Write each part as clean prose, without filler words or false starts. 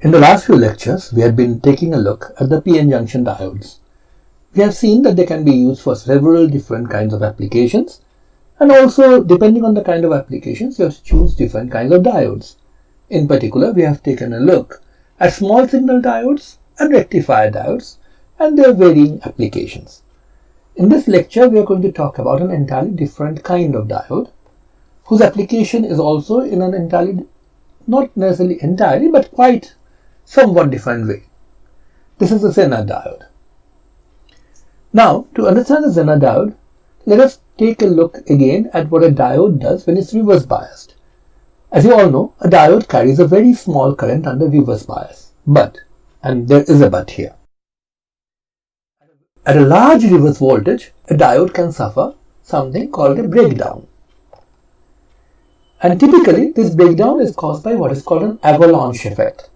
In the last few lectures, we have been taking a look at the PN junction diodes. We have seen that they can be used for several different kinds of applications, and also depending on the kind of applications, you have to choose different kinds of diodes. In particular, we have taken a look at small signal diodes and rectifier diodes and their varying applications. In this lecture, we are going to talk about an entirely different kind of diode, whose application is also in an entirely, not necessarily entirely, but quite somewhat different way. This is the Zener diode. Now, to understand the Zener diode, let us take a look again at what a diode does when it's reverse biased. As you all know, a diode carries a very small current under reverse bias. But, and there is a but here, at a large reverse voltage, a diode can suffer something called a breakdown. And typically, this breakdown is caused by what is called an avalanche effect.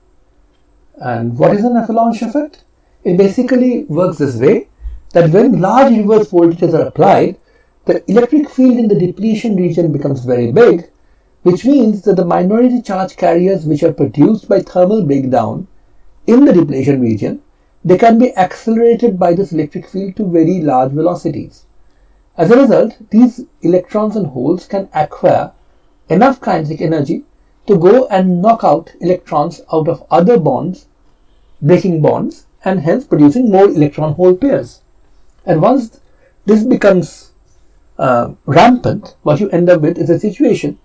And what is an avalanche effect? It basically works this way, that when large reverse voltages are applied, the electric field in the depletion region becomes very big, which means that the minority charge carriers which are produced by thermal breakdown in the depletion region, they can be accelerated by this electric field to very large velocities. As a result, these electrons and holes can acquire enough kinetic energy to go and knock out electrons out of other bonds, breaking bonds, and hence producing more electron-hole pairs. And once this becomes rampant, what you end up with is a situation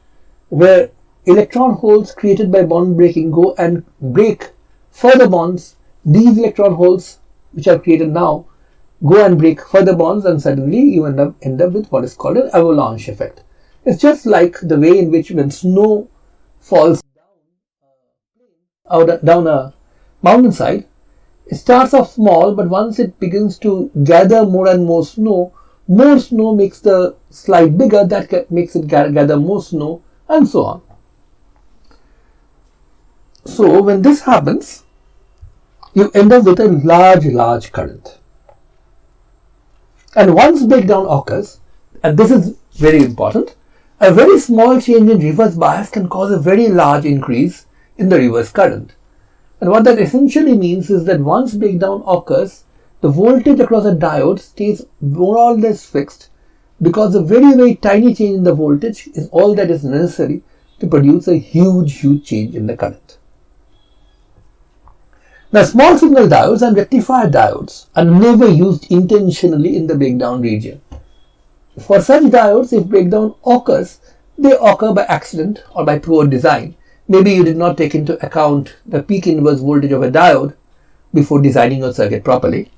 where electron holes created by bond breaking go and break further bonds. These electron holes which are created now go and break further bonds, and suddenly you end up with what is called an avalanche effect. It's just like the way in which when snow falls down a mountainside, it starts off small, but once it begins to gather more and more snow makes the slide bigger, that makes it gather more snow, and so on. So when this happens, you end up with a large current. And once breakdown occurs, and this is very important, a very small change in reverse bias can cause a very large increase in the reverse current. And what that essentially means is that once breakdown occurs, the voltage across a diode stays more or less fixed, because a very tiny change in the voltage is all that is necessary to produce a huge change in the current. Now, small signal diodes and rectifier diodes are never used intentionally in the breakdown region. For such diodes, if breakdown occurs, they occur by accident or by poor design. Maybe you did not take into account the peak inverse voltage of a diode before designing your circuit properly,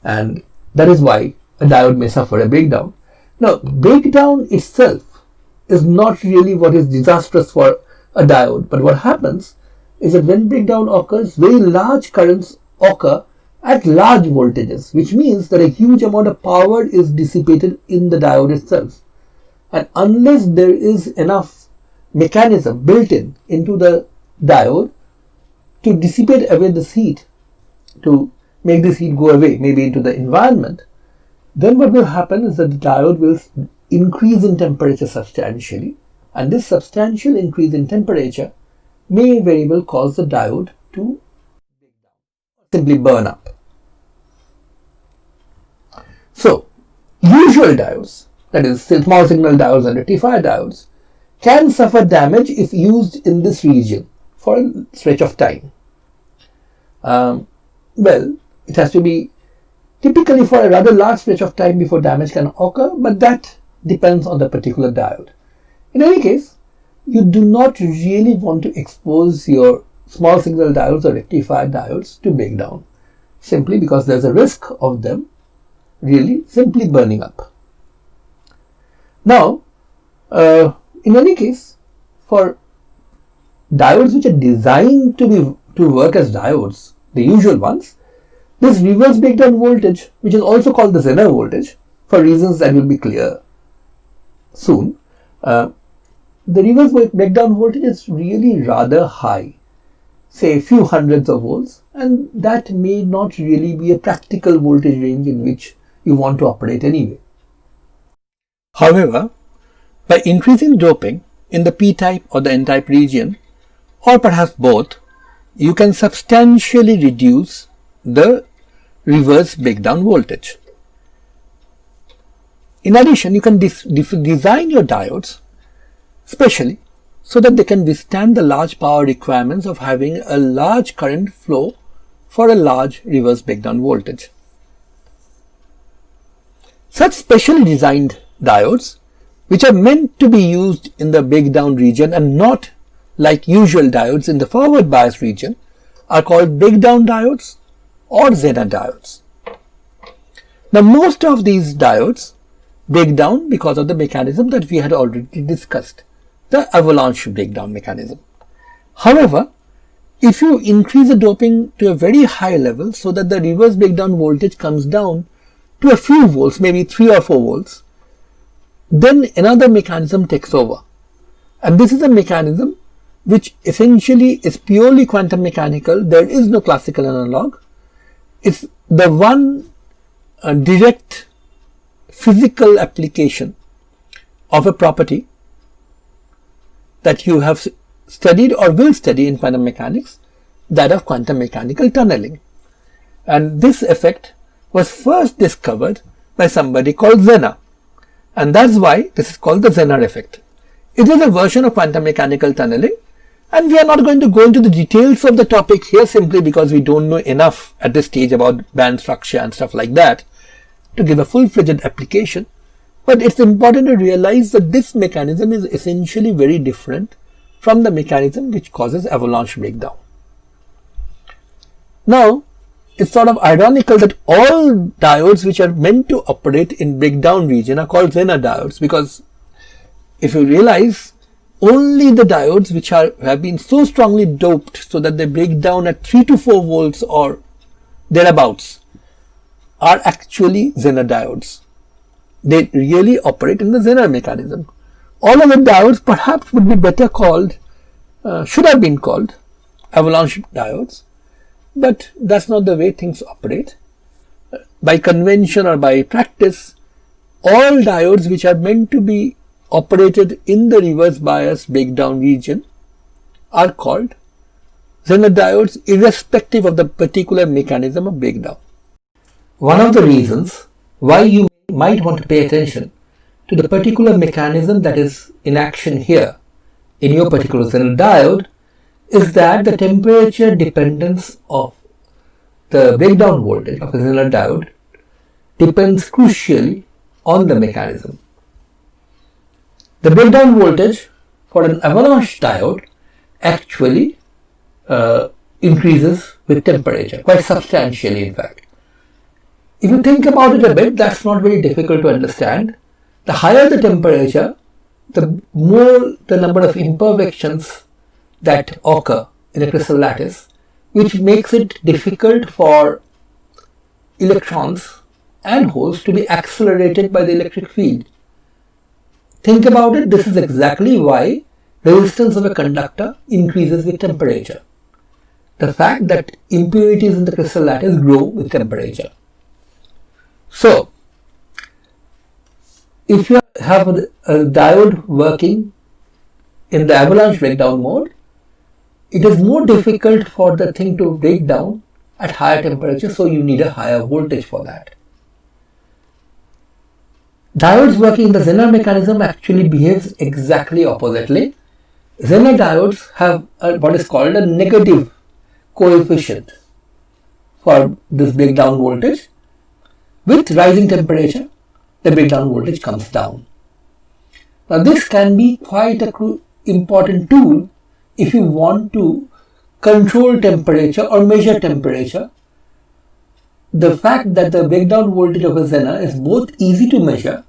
and that is why a diode may suffer a breakdown. Now, breakdown itself is not really what is disastrous for a diode, but what happens is that when breakdown occurs, very large currents occur at large voltages, which means that a huge amount of power is dissipated in the diode itself. And unless there is enough mechanism built into the diode to dissipate away this heat, to make this heat go away, maybe into the environment, then what will happen is that the diode will increase in temperature substantially, and this substantial increase in temperature may very well cause the diode to simply burn up. So, usual diodes, that is small signal diodes and rectifier diodes, can suffer damage if used in this region for a stretch of time. Well, it has to be typically for a rather large stretch of time before damage can occur, but that depends on the particular diode. In any case, you do not really want to expose your small signal diodes or rectifier diodes to breakdown, simply because there's a risk of them really simply burning up. Now, in any case, for diodes which are designed to work as diodes, the usual ones, this reverse breakdown voltage, which is also called the Zener voltage, for reasons that will be clear soon, the reverse breakdown voltage is really rather high, say a few hundreds of volts, and that may not really be a practical voltage range in which you want to operate anyway. However, by increasing doping in the p-type or the n-type region, or perhaps both, you can substantially reduce the reverse breakdown voltage. In addition, you can design your diodes specially so that they can withstand the large power requirements of having a large current flow for a large reverse breakdown voltage. Such specially designed diodes, which are meant to be used in the breakdown region and not like usual diodes in the forward bias region, are called breakdown diodes or Zener diodes. Now, most of these diodes break down because of the mechanism that we had already discussed, the avalanche breakdown mechanism. However, if you increase the doping to a very high level so that the reverse breakdown voltage comes down to a few volts, maybe 3 or 4 volts, then another mechanism takes over. And this is a mechanism which essentially is purely quantum mechanical. There is no classical analog. It's the one direct physical application of a property that you have studied or will study in quantum mechanics, that of quantum mechanical tunneling. And this effect was first discovered by somebody called Zener, and that's why this is called the Zener effect. It is a version of quantum mechanical tunneling, and we are not going to go into the details of the topic here simply because we don't know enough at this stage about band structure and stuff like that to give a full-fledged application. But it's important to realize that this mechanism is essentially very different from the mechanism which causes avalanche breakdown. Now, it's sort of ironical that all diodes which are meant to operate in breakdown region are called Zener diodes, because if you realize, only the diodes which have been so strongly doped so that they break down at 3 to 4 volts or thereabouts are actually Zener diodes. They really operate in the Zener mechanism. All of the diodes perhaps would be better called, should have been called avalanche diodes, but that's not the way things operate. By convention or by practice, all diodes which are meant to be operated in the reverse bias breakdown region are called Zener diodes, irrespective of the particular mechanism of breakdown. One of the reasons why you might want to pay attention to the particular mechanism that is in action here in your particular Zener diode is that the temperature dependence of the breakdown voltage of a Zener diode depends crucially on the mechanism. The breakdown voltage for an avalanche diode actually increases with temperature, quite substantially in fact. If you think about it a bit, that's not very difficult to understand. The higher the temperature, the more the number of imperfections that occur in a crystal lattice, which makes it difficult for electrons and holes to be accelerated by the electric field. Think about it, this is exactly why resistance of a conductor increases with temperature. The fact that impurities in the crystal lattice grow with temperature. So, if you have a diode working in the avalanche breakdown mode, it is more difficult for the thing to break down at higher temperature, so you need a higher voltage for that. Diodes working in the Zener mechanism actually behaves exactly oppositely. Zener diodes have what is called a negative coefficient for this breakdown voltage. With rising temperature, the breakdown voltage comes down. Now this can be quite an important tool if you want to control temperature or measure temperature. The fact that the breakdown voltage of a Zener is both easy to measure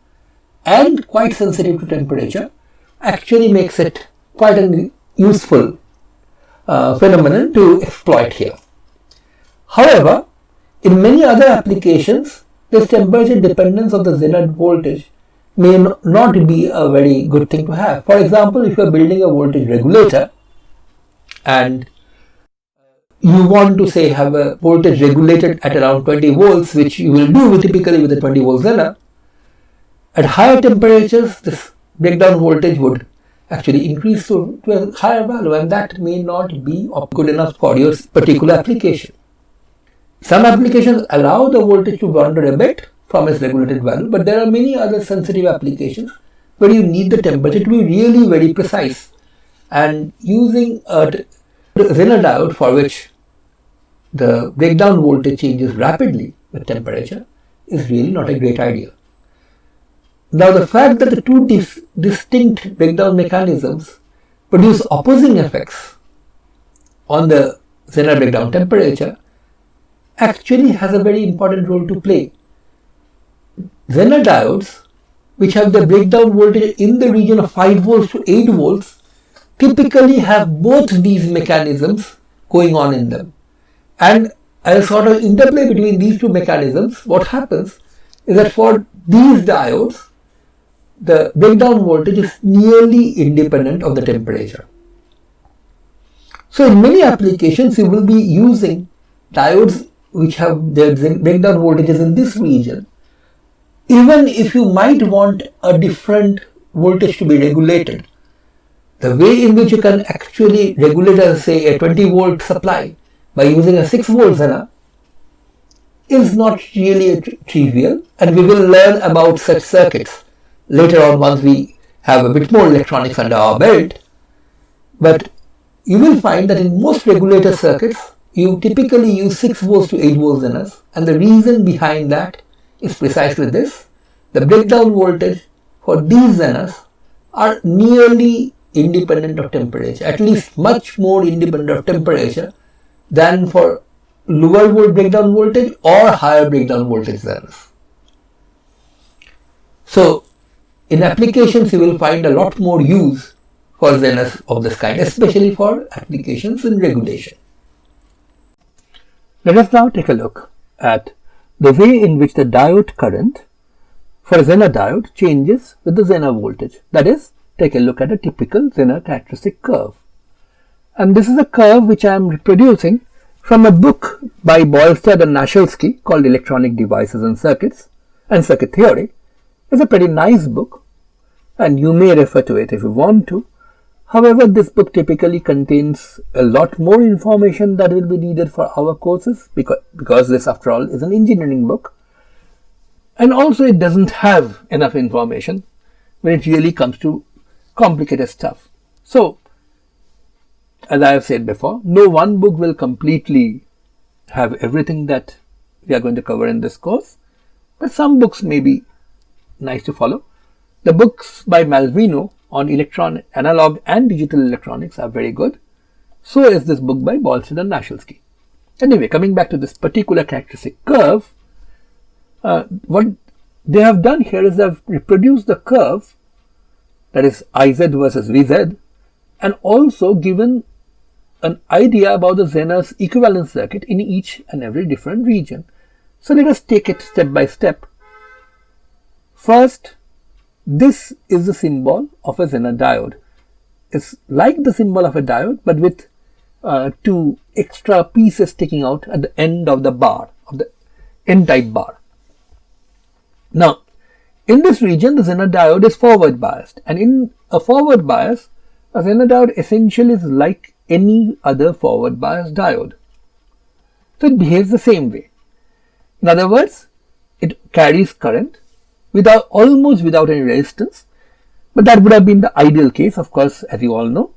and quite sensitive to temperature actually makes it quite a useful phenomenon to exploit here. However, in many other applications, this temperature dependence of the Zener voltage may not be a very good thing to have. For example, if you are building a voltage regulator and you want to say have a voltage regulated at around 20 volts, which you will do typically with a 20 volt Zener, at higher temperatures this breakdown voltage would actually increase to a higher value, and that may not be good enough for your particular application. Some applications allow the voltage to wander a bit from its regulated value, but there are many other sensitive applications where you need the temperature to be really very precise, and using a Zener diode for which the breakdown voltage changes rapidly with temperature is really not a great idea. Now, the fact that the two distinct breakdown mechanisms produce opposing effects on the Zener breakdown temperature actually has a very important role to play. Zener diodes, which have the breakdown voltage in the region of 5 volts to 8 volts, typically have both these mechanisms going on in them. And as a sort of interplay between these two mechanisms, what happens is that for these diodes, the breakdown voltage is nearly independent of the temperature. So in many applications, you will be using diodes which have their breakdown voltages in this region, even if you might want a different voltage to be regulated. The way in which you can actually regulate, say, a 20 volt supply by using a 6 volt Zener is not really trivial, and we will learn about such circuits later on once we have a bit more electronics under our belt. But you will find that in most regulator circuits, you typically use 6 volts to 8 volts Zeners, and the reason behind that is precisely this. The breakdown voltage for these Zeners are nearly independent of temperature, at least much more independent of temperature than for lower volt breakdown voltage or higher breakdown voltage Zeners. So, in applications, you will find a lot more use for Zeners of this kind, especially for applications in regulation. Let us now take a look at the way in which the diode current for a Zener diode changes with the Zener voltage. That is, take a look at a typical Zener characteristic curve. And this is a curve which I am reproducing from a book by Boylstad and Nashelski called Electronic Devices and Circuits and Circuit Theory. It's a pretty nice book, and you may refer to it if you want to. However, this book typically contains a lot more information that will be needed for our courses because this, after all, is an engineering book. And also it doesn't have enough information when it really comes to complicated stuff. So, as I have said before, no one book will completely have everything that we are going to cover in this course, but some books may be nice to follow. The books by Malvino on analog and digital electronics are very good. So is this book by Boylstad and Nashelski. Anyway, coming back to this particular characteristic curve, what they have done here is they have reproduced the curve, that is Iz versus Vz, and also given an idea about the Zener's equivalent circuit in each and every different region. So let us take it step by step. First, this is the symbol of a Zener diode. It's like the symbol of a diode, but with two extra pieces sticking out at the end of the bar, of the N-type bar. Now, in this region, the Zener diode is forward biased, and in a forward bias, a Zener diode essentially is like any other forward bias diode. So it behaves the same way. In other words, it carries current almost without any resistance, but that would have been the ideal case, of course, as you all know.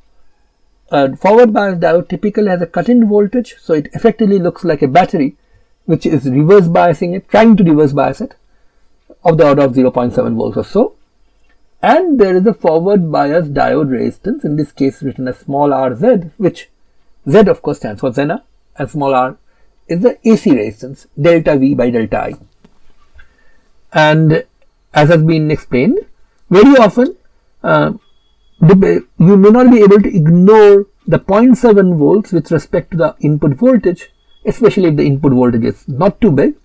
A forward bias diode typically has a cut-in voltage, so it effectively looks like a battery which is reverse biasing it, trying to reverse bias it, of the order of 0.7 volts or so. And there is a forward bias diode resistance, in this case written as small rz, which Z of course stands for Zener, and small r is the AC resistance, delta V by delta I. And as has been explained, very often you may not be able to ignore the 0.7 volts with respect to the input voltage, especially if the input voltage is not too big.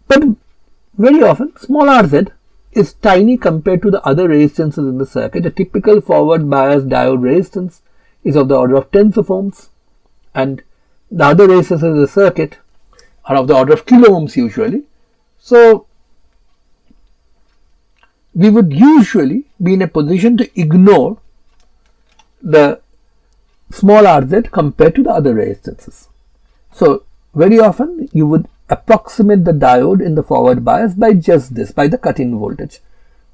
But very often, small rz is tiny compared to the other resistances in the circuit. A typical forward bias diode resistance is of the order of tens of ohms, and the other resistances in the circuit are of the order of kilo ohms usually. So, we would usually be in a position to ignore the small RZ compared to the other resistances. So very often you would approximate the diode in the forward bias by just this, by the cut-in voltage.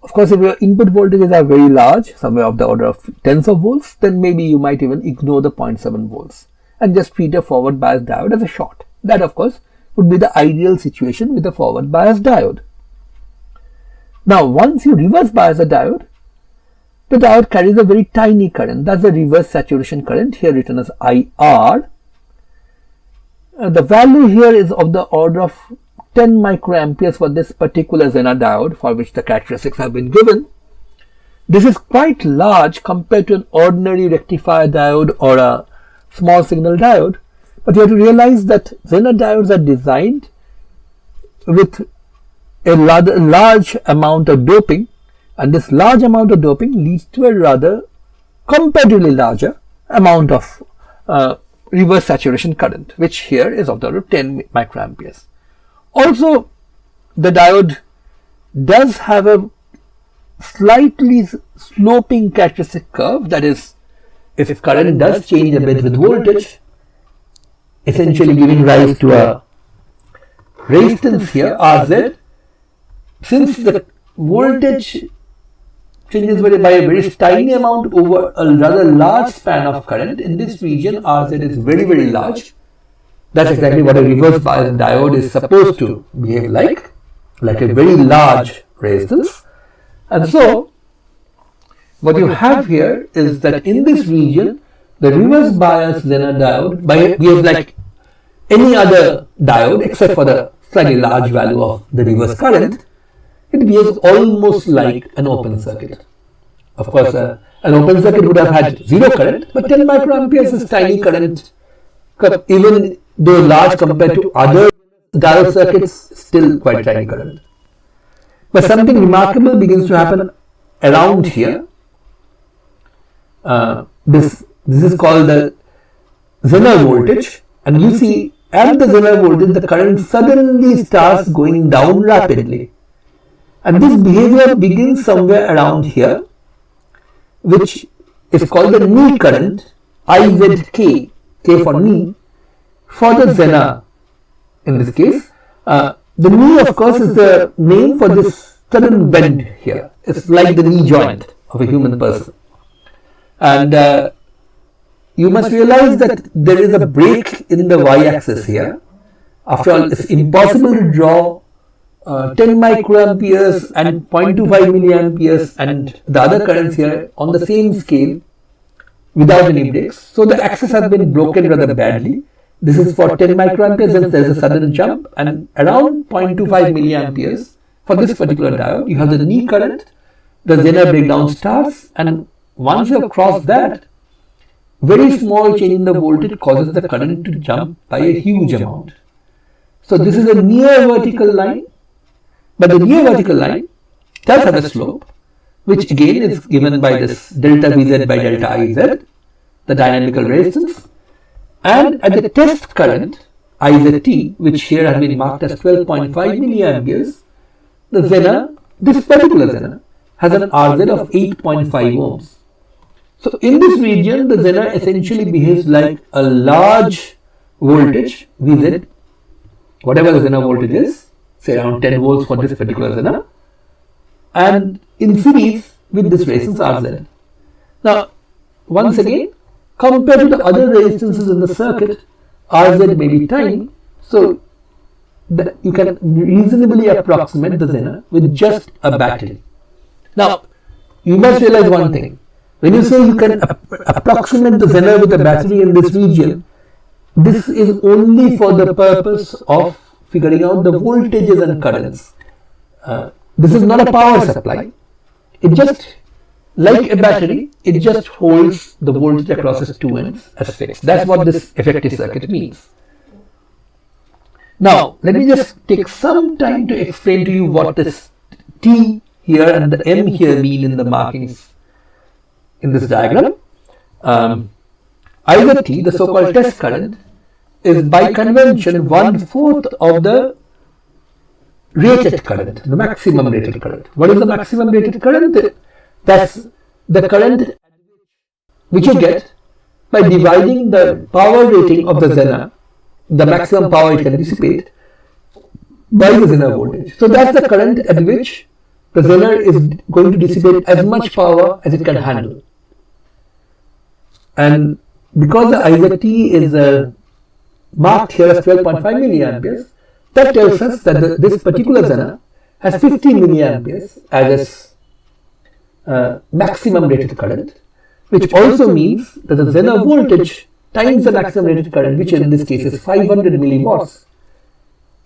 Of course, if your input voltages are very large, somewhere of the order of tens of volts, then maybe you might even ignore the 0.7 volts and just treat a forward bias diode as a short. That, of course, would be the ideal situation with a forward bias diode. Now, once you reverse bias the diode carries a very tiny current. That's the reverse saturation current, here written as IR. The value here is of the order of 10 microamperes for this particular Zener diode, for which the characteristics have been given. This is quite large compared to an ordinary rectifier diode or a small signal diode, but you have to realize that Zener diodes are designed with a rather large amount of doping, and this large amount of doping leads to a rather comparatively larger amount of reverse saturation current, which here is of the order of 10 microamperes. Also, the diode does have a slightly sloping characteristic curve, that is, if current does change a bit with voltage, essentially giving rise to a resistance here, RZ. Since the voltage changes by a very tiny amount over a rather large span of current, in this region RZ is very, very large. That's exactly what a reverse bias diode is supposed to behave like a very large resistance. And so, what you have here is that in this region, the reverse bias Zener diode behaves like any other diode except for the slightly large value of the reverse current. It behaves almost like an open circuit. Of course, an open circuit would have had zero current, but 10 microamperes is tiny current, even though large compared to other diode circuits, still quite tiny current. But something remarkable begins to happen around here. This is called the Zener voltage, and you see at the Zener voltage the current suddenly starts going down rapidly. And this behavior begins somewhere around here, which is called the knee current, IZK, K for knee, for the Zener. In this case, the knee, of course, is the name for this sudden bend here. It's like the knee joint of a human person. And you must realize that there is a break in the y-axis here. After all, it's impossible to draw 10 microamperes and 0.25 milliamperes and the other currents here on the same scale without any breaks. So the axis has been broken rather badly. This is for 10 microamperes and there is a sudden jump, and around 0.25 milliamperes for this particular diode you have the knee current, the Zener breakdown starts, and once you have crossed that, very small change in the voltage causes the current to jump by a huge amount. So this is a near vertical line. But the near vertical line does have a slope, which again is given by this delta Vz by delta Iz, the dynamical resistance. And at the test current, Izt, which here has been marked as 12.5 milliamperes, the Zener, this particular Zener, has an RZ of 8.5 ohms. So in this region, the Zener essentially behaves like a large voltage, Vz, whatever the Zener voltage is, say around 10 volts for this particular Zener, and in series with this resistance RZ. Now, once again, compared to the other resistances in the circuit, RZ may be tiny, so you can reasonably approximate the Zener with just a battery. Now, you must realize one thing. When you say you can approximate the Zener with a battery in this region, this is only for the purpose of figuring out the voltages and currents. This is not a power supply. It just, like a battery, it just holds the voltage across its two ends as fixed. That's what this effective circuit means. Now, let me just take some time to explain to you what this T here and the M here mean in the markings in this diagram. Izt, the so-called test current, is by convention 1/4 of the rated current, the maximum rated current. What is the maximum rated current? That's the current which you get by dividing the power rating of the Zener, the maximum power it can dissipate, by the Zener voltage. So that's the current at which the Zener is going to dissipate as much power as it can handle. And because the IZT is marked here as 12.5 milliamperes, that tells us that this particular Zener has 50 milliamperes as its maximum rated current, which also means that the Zener voltage times the maximum rated current, which in this case is 500 milliwatts,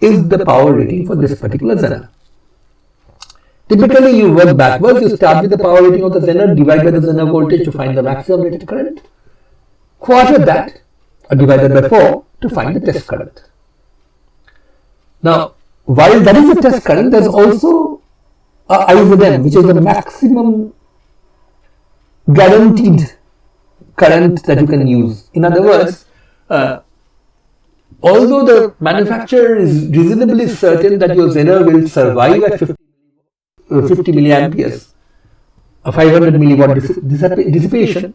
is the power rating for this particular Zener. Typically, you work backwards. You start with the power rating of the Zener, divide by the Zener voltage to find the maximum rated current, quarter that, or divided by 4 to find the test current. Now, while that is the test current, there is also a IZM, which is the maximum guaranteed current that you can use. In other words, although the manufacturer is reasonably certain that your Zener will survive at 50 milliamperes, a 500 milliwatt dissipation,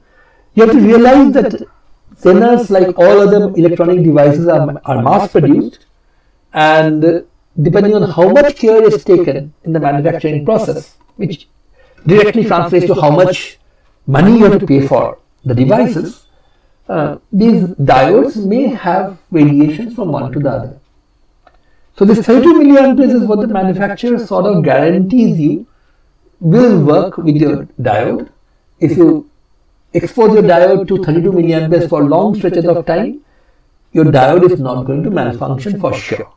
you have to realize that Zeners, like all other electronic devices, are mass produced, and depending on how much care is taken in the manufacturing process, which directly translates to how much money you have to pay for the devices, these diodes may have variations from one to the other. So this 32 milliamperes is what the manufacturer sort of guarantees you will work with your diode. If you expose your diode to 32 milliamperes for long stretches of time, your diode is not going to malfunction for sure.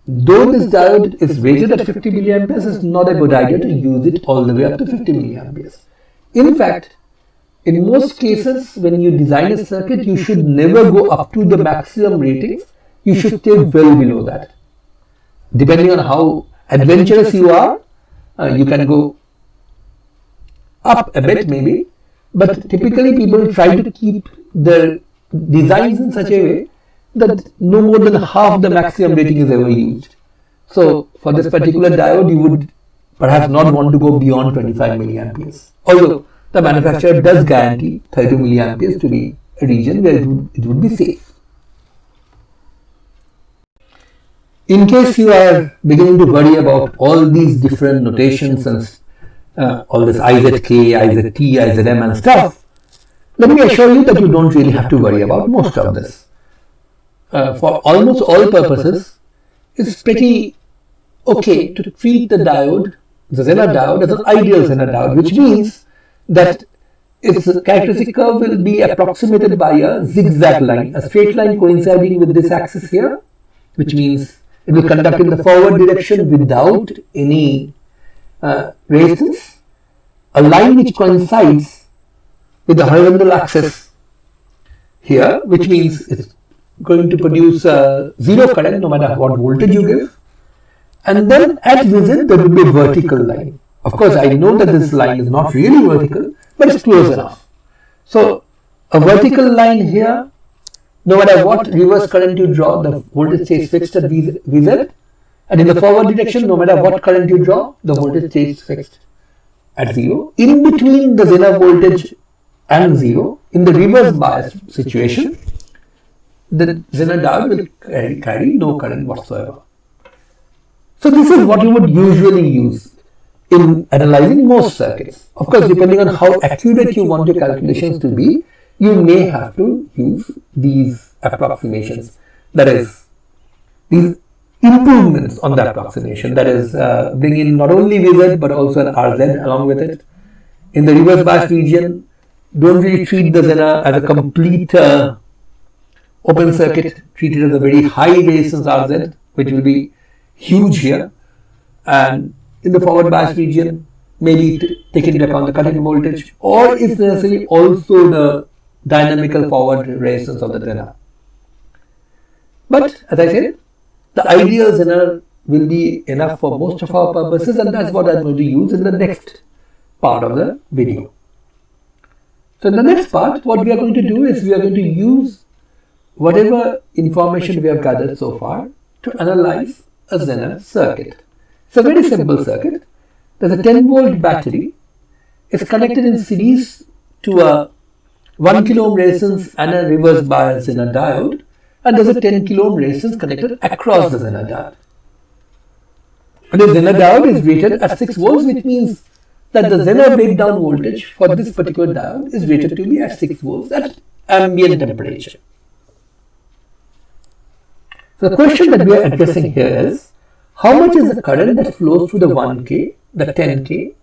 Though this diode is rated at 50 milliamperes, it's not a good idea to use it all the way up to 50 milliamperes. In fact, in most cases, when you design a circuit, you should never go up to the maximum ratings. You should stay well below that. Depending on how adventurous you are, you can go up a bit maybe, but typically people try to keep their designs in such a way that no more than half the maximum rating is ever used. So for this particular diode, you would perhaps not want to go beyond 25 milliamperes. Although the manufacturer does guarantee 32 milliamperes to be a region where it would be safe. In case you are beginning to worry about all these different notations and all this IZK, IZT, IZM and stuff, let me assure you that you don't really have to worry about most of this. For almost all purposes, it's pretty okay to treat the diode, the Zener diode, as an ideal Zener diode, which means that its characteristic curve will be approximated by a zigzag line, a straight line coinciding with this axis here, which means it will conduct in the forward direction without any resistance, a line which coincides with the horizontal axis here, which means it's going to produce zero current no matter what voltage you give, and then at visit there will be a vertical line. Of course, I know that this line is not really vertical, but it's close enough. So a vertical line here, no matter what reverse current you draw, the voltage stays fixed at Vz, and in the forward direction, no matter what current you draw, the voltage stays fixed at 0. In between the Zener voltage and 0, in the reverse bias situation, the Zener diode will carry no current whatsoever. So this is what you would usually use in analyzing most circuits. Of course, depending on how accurate you want your calculations to be, you may have to use these approximations, that is, these improvements on the approximation, that is, bring in not only Vz but also an Rz along with it. In the reverse bias region, don't really treat the Zener as a complete open circuit, treat it as a very high resistance Rz, which will be huge here, and in the forward bias region, maybe take into account the cutting voltage, or if necessary also the dynamical forward resistance of the Zener. But as I said, the ideal Zener will be enough for most of our purposes, and that's what I'm going to use in the next part of the video. So in the next part, what we are going to do is we are going to use whatever information we have gathered so far to analyze a Zener circuit. It's a very simple circuit. There's a 10 volt battery. It's connected in series to a 1 kilo ohm resistance and a reverse bias Zener diode, and there's a 10 kilo ohm resistance connected across the Zener diode. And the Zener diode is rated at 6 volts, which means that the Zener breakdown voltage for this particular diode is rated to be at 6 volts at ambient temperature. So the question that we are addressing here is, how much is the current that flows through the 1K, the 10K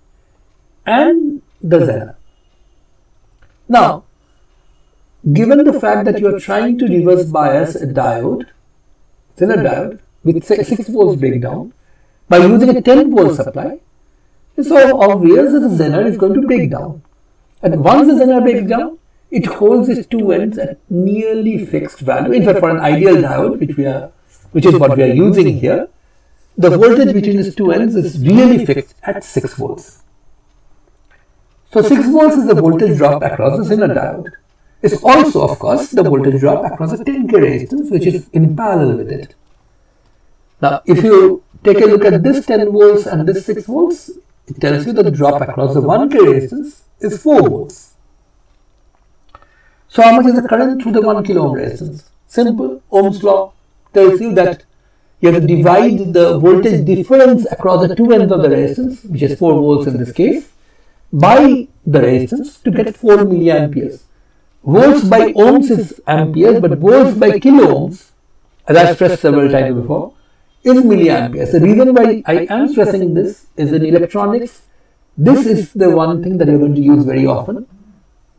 and the Zener? Now, given the fact that you are trying to reverse bias a diode, Zener diode, with 6 volts breakdown by using a 10 volt supply, it's so obvious that the Zener is going to break down. And once the Zener breaks down, it holds its two ends at nearly fixed value. In fact, for an ideal diode, which is what we are using here, the voltage between its two ends is really fixed at 6 volts. So 6 volts is the voltage drop across the Zener diode. It's also, of course, the voltage drop across the 10K resistance, which is in parallel with it. Now, if you take a look at this 10 volts and this 6 volts, it tells you that the drop across the 1K resistance is 4 volts. So how much is the current through the 1 kilo ohm resistance? Simple. Ohm's law tells you that you have to divide the voltage difference across the two ends of the resistance, which is 4 volts in this case, by the resistance to get 4 milliamperes. Volts by ohms is amperes, but volts by kilo ohms, as I stressed several times before, is milliamperes. The reason why I am stressing this is in electronics, this is the one thing that you're going to use very often.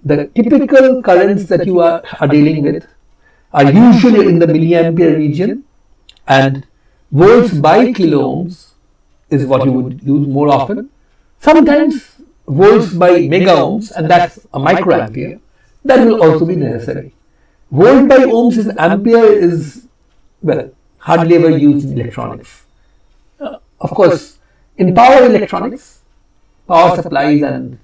The typical currents that you are dealing with are usually in the milliampere region, and volts by kilo ohms is what you would use more often. Sometimes volts by mega ohms, and that's a microampere. That will also be necessary. Volt by ohms is ampere is, well, hardly ever used in electronics. Of course, in power electronics, power supplies and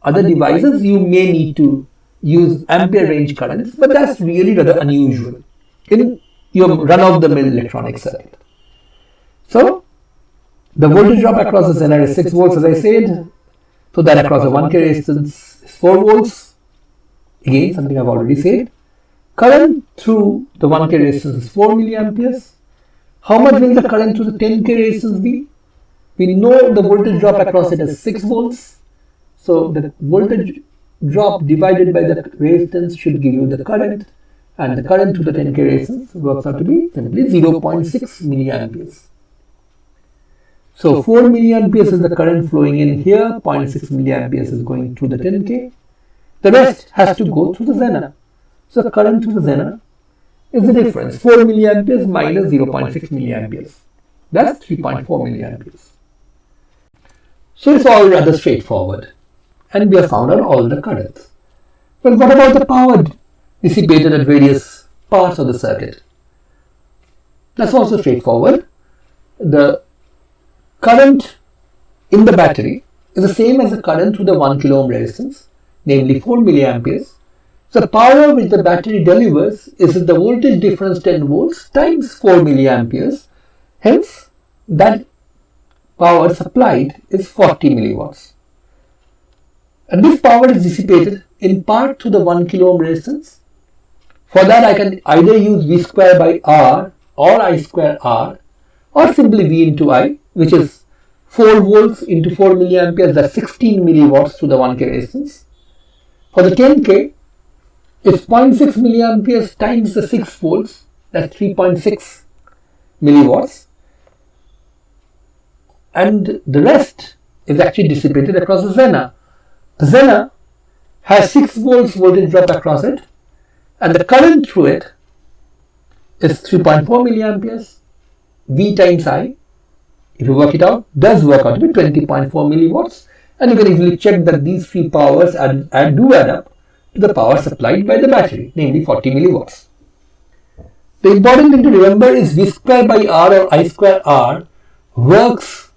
other devices, you may need to use ampere range currents, but that's really rather unusual in your run-of-the-mill electronic circuit. So, the voltage drop across the Zener is 6 volts, as I said. So that across the 1K resistance is 4 volts. Again, something I've already said. Current through the 1K resistance is 4 milliamperes. How much will the current through the 10K resistance be? We know the voltage drop across it is 6 volts. So the voltage drop divided by the resistance should give you the current, and the current through the 10K resistance works out to be simply 0.6 milliamperes. So 4 milliamperes is the current flowing in here, 0.6 milliamperes is going through the 10K. The rest has to go through the Zener. So the current through the Zener is the difference, 4 milliamperes minus 0.6 milliamperes. That's 3.4 milliamperes. So it's all rather straightforward. And we have found out all the currents. But what about the power dissipated at various parts of the circuit? That's also straightforward. The current in the battery is the same as the current through the 1 kilo ohm resistance, namely 4 milliamperes. So the power which the battery delivers is the voltage difference 10 volts times 4 milliamperes. Hence, that power supplied is 40 milliwatts. And this power is dissipated in part through the 1 kilo ohm resistance. For that, I can either use V square by R or I square R, or simply V into I, which is 4 volts into 4 milliamperes, that's 16 milliwatts through the 1K resistance. For the 10K, it's 0.6 milliamperes times the 6 volts, that's 3.6 milliwatts. And the rest is actually dissipated across the Zener. The Zener has 6 volts voltage drop across it, and the current through it is 3.4 milliamperes. V times I, if you work it out, does work out to be 20.4 milliwatts, and you can easily check that these three powers do add up to the power supplied by the battery, namely 40 milliwatts. The important thing to remember is V square by R or I square R works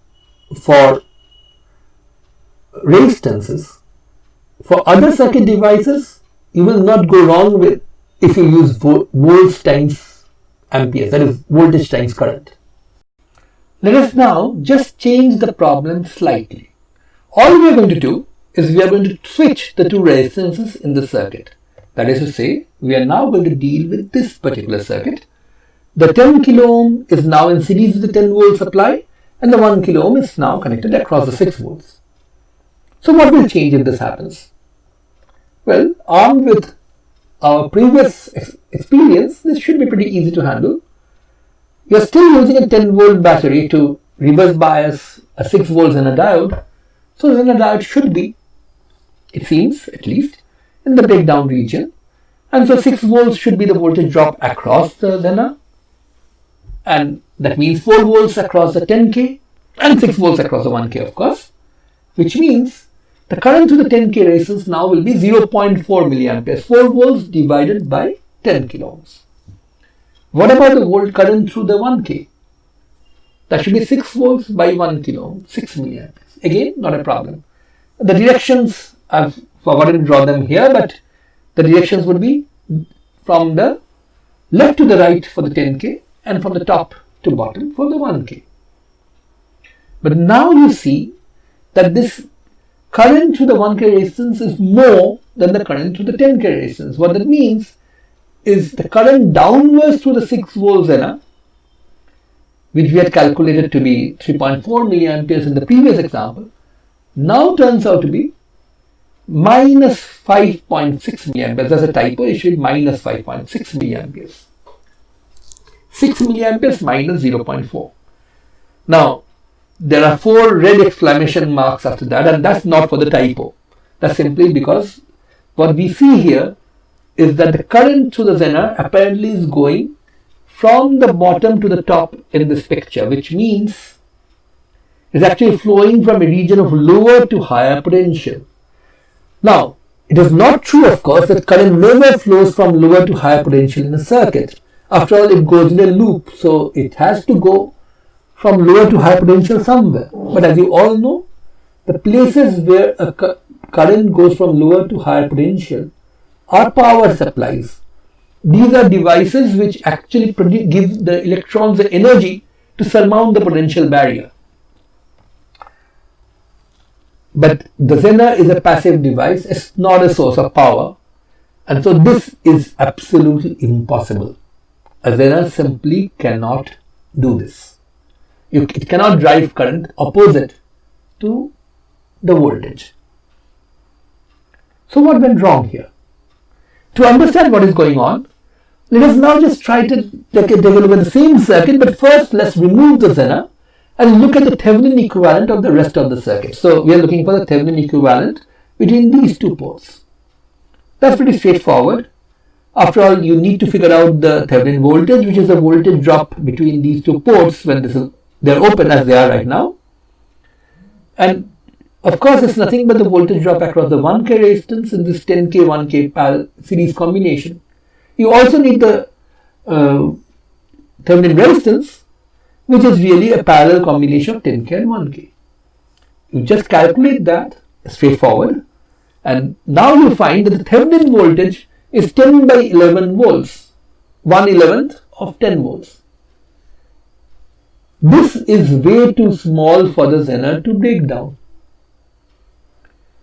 for resistances. For other circuit devices, you will not go wrong with if you use volts times amperes, that is voltage times current. Let us now just change the problem slightly. All we are going to do is we are going to switch the two resistances in the circuit. That is to say, we are now going to deal with this particular circuit. The 10 kilo ohm is now in series with the 10 volt supply, and the 1 kilo ohm is now connected across the 6 volts. So what will change if this happens? Well, armed with our previous experience, this should be pretty easy to handle. You are still using a 10 volt battery to reverse bias a 6 volt Zener diode. So Zener diode should be, it seems at least, in the breakdown region. And so 6 volts should be the voltage drop across the Zener. And that means 4 volts across the 10K and 6 volts across the 1K, of course. Which means the current through the 10K resistance now will be 0.4 milliamperes, 4 volts divided by 10 kilo ohms. What about the volt current through the 1K? That should be 6 volts by 1 kilo ohm, 6 milliamperes. Again, not a problem. The directions, I've forgotten to draw them here, but the directions would be from the left to the right for the 10K and from the top to bottom for the 1K. But now you see that this current through the 1K resistance is more than the current through the 10K resistance. What that means is the current downwards through the 6 volt Zener, which we had calculated to be 3.4 milliamperes in the previous example, now turns out to be minus 5.6 milliamperes. That's a typo, it should be minus 5.6 milliamperes. 6 milliamperes minus 0.4. Now, there are 4 red exclamation marks after that, and that's not for the typo. That's simply because what we see here is that the current through the Zener apparently is going from the bottom to the top in this picture, which means it's actually flowing from a region of lower to higher potential. Now, it is not true, of course, that current never flows from lower to higher potential in a circuit. After all, it goes in a loop, so it has to go from lower to higher potential somewhere. But as you all know, the places where a current goes from lower to higher potential are power supplies. These are devices which actually give the electrons the energy to surmount the potential barrier. But the Zener is a passive device, it's not a source of power, and so this is absolutely impossible. A Zener simply cannot do this. It cannot drive current opposite to the voltage. So what went wrong here? To understand what is going on, let us now just try to take a look at the same circuit, but first let's remove the Zener and look at the Thevenin equivalent of the rest of the circuit. So we are looking for the Thevenin equivalent between these two ports. That's pretty straightforward. After all, you need to figure out the Thevenin voltage, which is the voltage drop between these two ports when they're open as they are right now. And of course, it's nothing but the voltage drop across the 1K resistance in this 10K 1K series combination. You also need the Thevenin resistance, which is really a parallel combination of 10K and 1K. You just calculate that, straightforward, and now you find that the Thevenin voltage is 10 by 11 volts, 1/11th of 10 volts. This is way too small for the Zener to break down.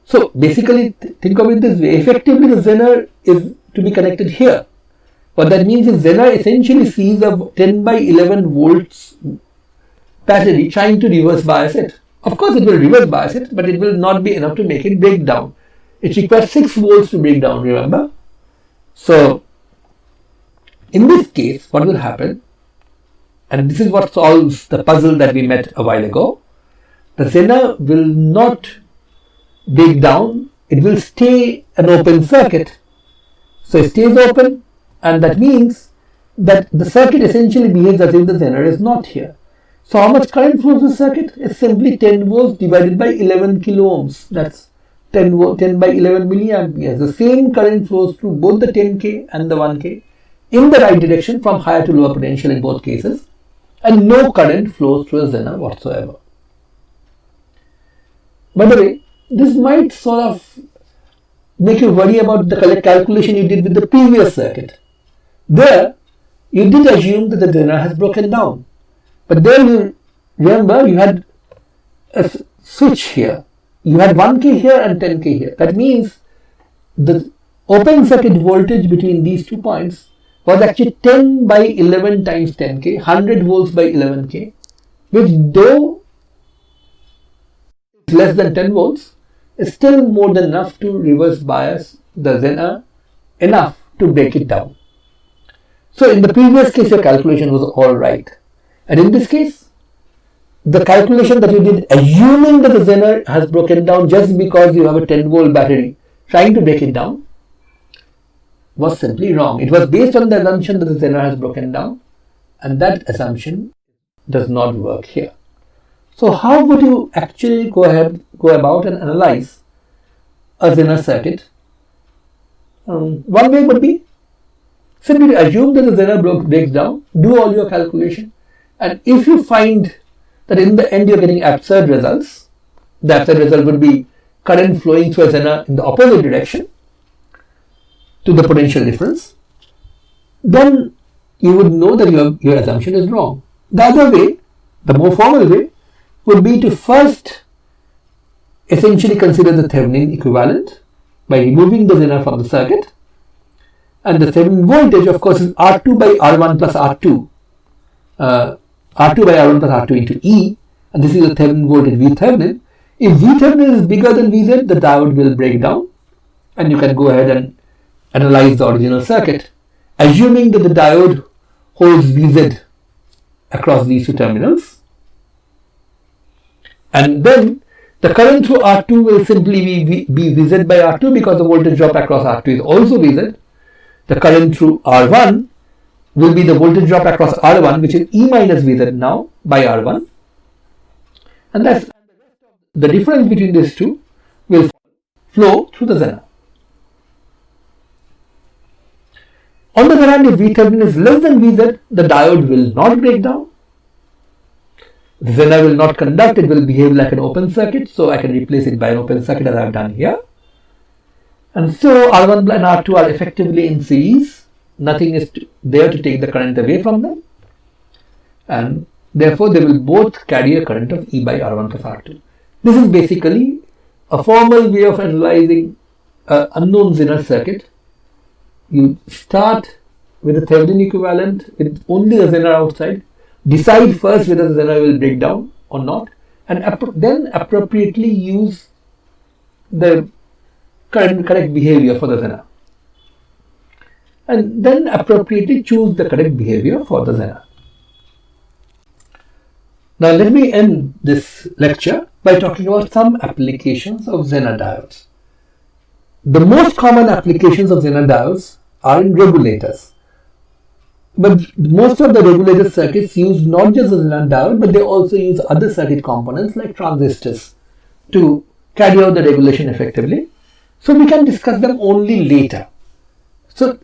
So basically, think of it this way. Effectively, the Zener is to be connected here. What that means is Zener essentially sees a 10 by 11 volts battery trying to reverse bias it. Of course, it will reverse bias it, but it will not be enough to make it break down. It requires 6 volts to break down, remember? So, in this case, what will happen, and this is what solves the puzzle that we met a while ago, the Zener will not break down, it will stay an open circuit. So it stays open, and that means that the circuit essentially behaves as if the Zener is not here. So how much current flows through the circuit? It's simply 10 volts divided by 11 kilo ohms. That's 10 by 11 milliamperes. The same current flows through both the 10K and the 1K in the right direction from higher to lower potential in both cases, and no current flows through a Zener whatsoever. By the way, this might sort of make you worry about the calculation you did with the previous circuit. There, you did assume that the Zener has broken down. But there you remember you had a switch here. You had 1K here and 10K here. That means the open circuit voltage between these 2 points was actually 10 by 11 times 10k, 100 volts by 11k, which though is less than 10 volts, is still more than enough to reverse bias the Zener enough to break it down. So in the previous case, your calculation was all right. And in this case, the calculation that you did, assuming that the Zener has broken down just because you have a 10 volt battery trying to break it down, was simply wrong. It was based on the assumption that the Zener has broken down, and that assumption does not work here. So how would you actually go about and analyze a Zener circuit? One way would be simply assume that the Zener breaks down, do all your calculation, and if you find that in the end you're getting absurd results, the absurd result would be current flowing through a Zener in the opposite direction to the potential difference, then you would know that your assumption is wrong. The other way, the more formal way, would be to first essentially consider the Thevenin equivalent by removing the Zener from the circuit, and the Thevenin voltage, of course, is R2 by R1 plus R2, R2 by R1 plus R2 into E, and this is the Thevenin voltage V Thevenin. If V Thevenin is bigger than Vz, the diode will break down, and you can go ahead and analyze the original circuit, assuming that the diode holds Vz across these two terminals. And then the current through R2 will simply be Vz by R2 because the voltage drop across R2 is also Vz. The current through R1 will be the voltage drop across R1, which is E minus Vz now by R1. And that's the difference between these two will flow through the Zener. On the other hand, if V Thevenin is less than Vz, the diode will not break down. The Zener will not conduct, it will behave like an open circuit, so I can replace it by an open circuit as I have done here. And so R1 and R2 are effectively in series, nothing is there to take the current away from them, and therefore they will both carry a current of E by R1 plus R2. This is basically a formal way of analyzing an unknown Zener circuit. You start with the Thevenin equivalent with only the Zener outside, decide first whether the Zener will break down or not, and then appropriately use the correct behavior for the Zener, and then appropriately choose the correct behavior for the Zener. Now let me end this lecture by talking about some applications of Zener diodes. The most common applications of Zener diodes are in regulators. But most of the regulator circuits use not just the Zener diode, but they also use other circuit components like transistors to carry out the regulation effectively. So we can discuss them only later. So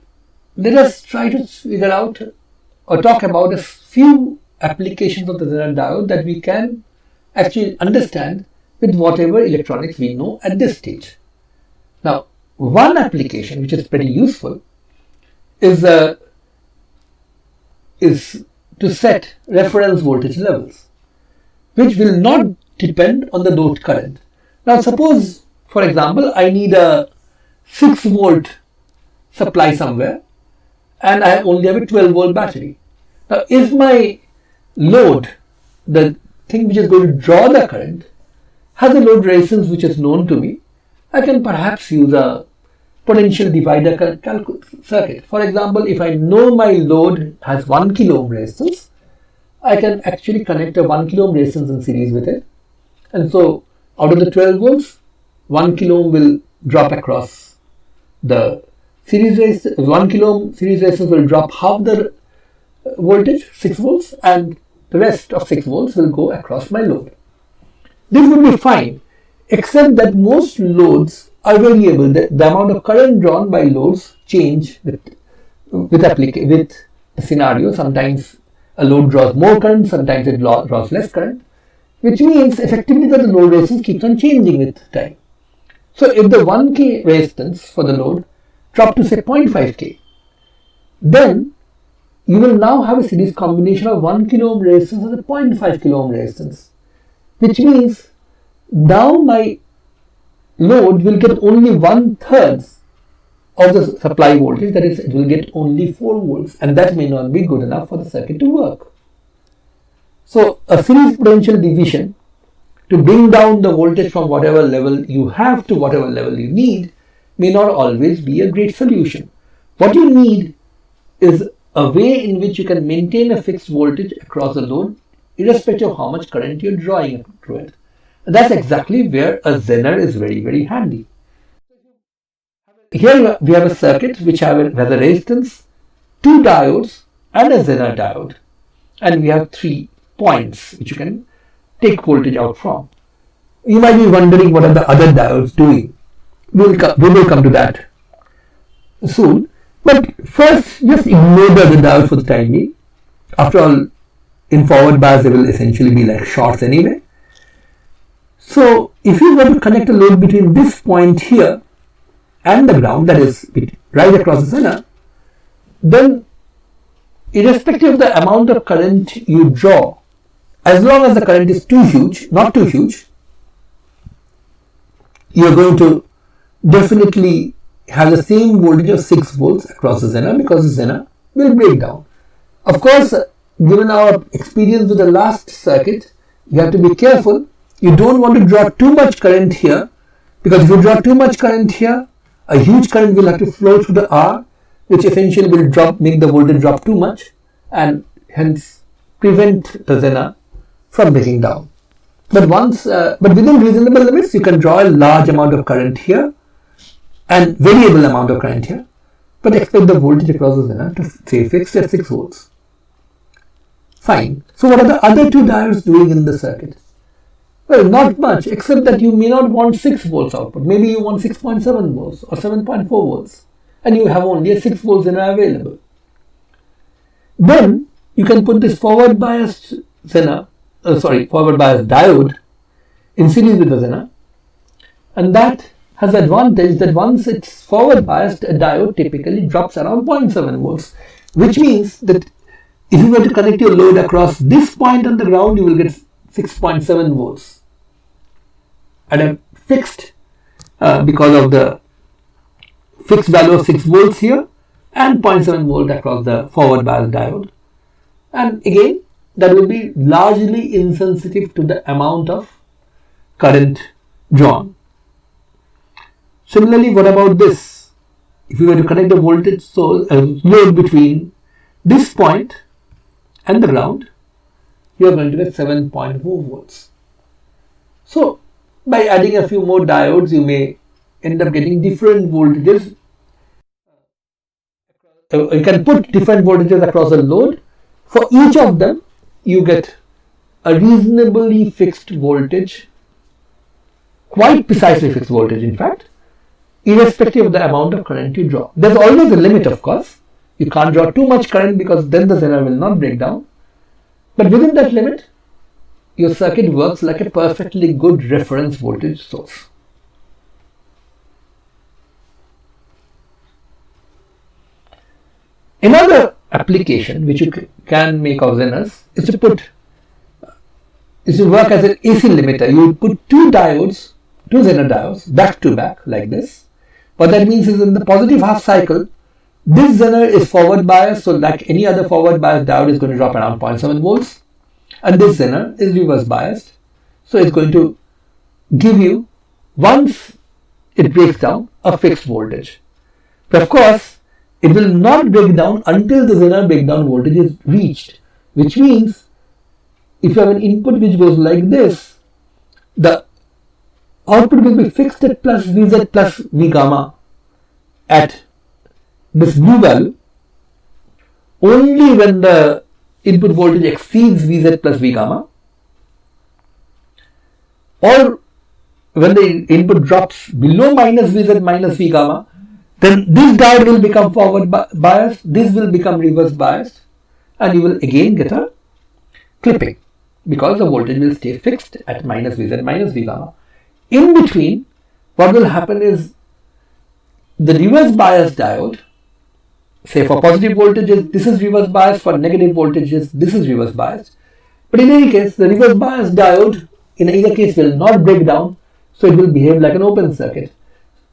let us try to figure out or talk about a few applications of the Zener diode that we can actually understand with whatever electronics we know at this stage. Now, one application which is pretty useful is to set reference voltage levels, which will not depend on the load current. Now suppose, for example, I need a 6 volt supply somewhere and I only have a 12 volt battery. Now if my load, the thing which is going to draw the current, has a load resistance which is known to me, I can perhaps use a potential divider circuit. For example, if I know my load has 1 kilo ohm resistance, I can actually connect a 1 kilo ohm resistance in series with it. And so out of the 12 volts, 1 kilo ohm will drop across the series resistance. 1 kilo ohm series resistance will drop half the voltage, 6 volts, and the rest of 6 volts will go across my load. This would be fine, except that most loads are variable. The amount of current drawn by loads change with the scenario. Sometimes a load draws more current, sometimes it draws less current, which means effectively that the load resistance keeps on changing with time. So if the 1K resistance for the load dropped to say 0.5K, then you will now have a series combination of 1 kilo ohm resistance and a 0.5 kilo ohm resistance, which means now my load will get only 1/3 of the supply voltage, that is, it will get only 4 volts, and that may not be good enough for the circuit to work. So a series potential division to bring down the voltage from whatever level you have to whatever level you need may not always be a great solution. What you need is a way in which you can maintain a fixed voltage across the load irrespective of how much current you're drawing through it. And that's exactly where a Zener is very, very handy. Here we have a circuit which has a resistance, 2 diodes and a Zener diode, and we have 3 points which you can take voltage out from. You might be wondering what are the other diodes doing. We will come to that soon. But first, just ignore the other diodes for the time being. After all, in forward bias, they will essentially be like shorts anyway. So, if you were to connect a load between this point here and the ground, that is right across the Zener, then irrespective of the amount of current you draw, as long as the current is not too huge, you are going to definitely have the same voltage of 6 volts across the Zener, because the Zener will break down. Of course, given our experience with the last circuit, you have to be careful. You don't want to draw too much current here, because if you draw too much current here, a huge current will have to flow through the R, which essentially will make the voltage drop too much, and hence prevent the Zener from breaking down. But within reasonable limits, you can draw a large amount of current here and variable amount of current here, but expect the voltage across the Zener to stay fixed at 6 volts. Fine. So what are the other 2 diodes doing in the circuit? Well, not much, except that you may not want 6 volts output. Maybe you want 6.7 volts or 7.4 volts, and you have only a 6 volts Zener available. Then you can put this forward biased diode in series with the Zener, and that has the advantage that once it's forward biased, a diode typically drops around 0.7 volts, which means that if you were to connect your load across this point on the ground, you will get 6.7 volts at a fixed, because of the fixed value of 6 volts here, and 0.7 volt across the forward bias diode. And again, that will be largely insensitive to the amount of current drawn. Similarly, what about this? If you were to connect the voltage source load between this point and the ground, you are going to get 7.4 volts. So, by adding a few more diodes, you may end up getting different voltages. You can put different voltages across the load. For each of them, you get a reasonably fixed voltage, quite precisely fixed voltage in fact, irrespective of the amount of current you draw. There's always a limit, of course. You can't draw too much current because then the Zener will not break down. But within that limit, your circuit works like a perfectly good reference voltage source. Another application which you can make of Zeners is to work as an AC limiter. You would put 2 diodes, 2 Zener diodes back to back like this. What that means is in the positive half cycle, this Zener is forward biased, so like any other forward biased diode is going to drop around 0.7 volts, and this Zener is reverse biased, so it's going to give you, once it breaks down, a fixed voltage. But of course, it will not break down until the Zener breakdown voltage is reached, which means if you have an input which goes like this, the output will be fixed at plus Vz plus V gamma at this blue value only when the input voltage exceeds Vz plus V gamma, or when the input drops below minus Vz minus V gamma, then this diode will become forward biased, this will become reverse biased, and you will again get a clipping because the voltage will stay fixed at minus Vz minus V gamma. In between, what will happen is the reverse bias diode, say for positive voltages, this is reverse bias, for negative voltages, this is reverse bias. But in any case, the reverse bias diode in either case will not break down, so it will behave like an open circuit.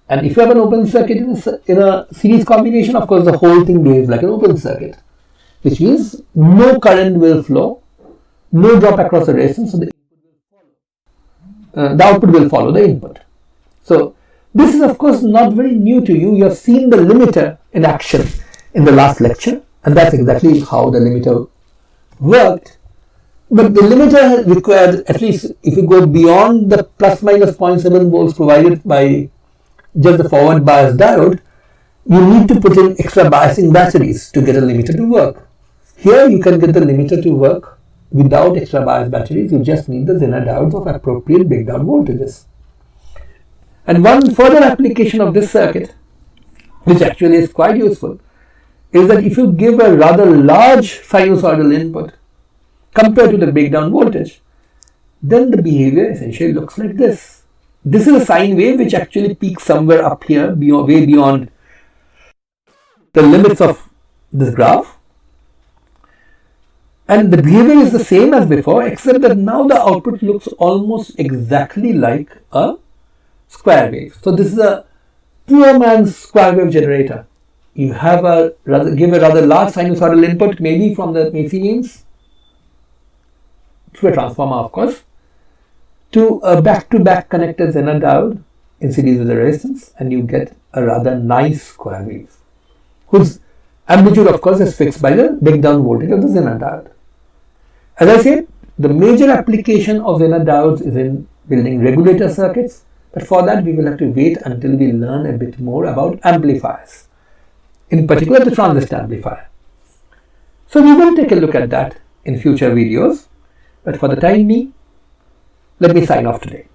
And if you have an open circuit in a series combination, of course, the whole thing behaves like an open circuit, which means no current will flow, no drop across the resistance, so the output will follow the input. So this is, of course, not very new to you. You have seen the limiter in action in the last lecture, and that's exactly how the limiter worked. But the limiter required, at least if you go beyond the plus minus 0.7 volts provided by just the forward bias diode, you need to put in extra biasing batteries to get a limiter to work. Here you can get the limiter to work without extra bias batteries. You just need the Zener diodes of appropriate breakdown voltages. And one further application of this circuit, which actually is quite useful, is that if you give a rather large sinusoidal input compared to the breakdown voltage, then the behavior essentially looks like this. This is a sine wave which actually peaks somewhere up here, way beyond the limits of this graph. And the behavior is the same as before, except that now the output looks almost exactly like a square wave. So this is a poor man's square wave generator. You have give a rather large sinusoidal input, maybe from the AC means, through a transformer, of course, to a back-to-back connected Zener diode in series with the resistance, and you get a rather nice square wave, whose amplitude, of course, is fixed by the breakdown voltage of the Zener diode. As I said, the major application of Zener diodes is in building regulator circuits, but for that we will have to wait until we learn a bit more about amplifiers, in particular the transistor amplifier. So we will take a look at that in future videos, but for the time being, let me sign off today.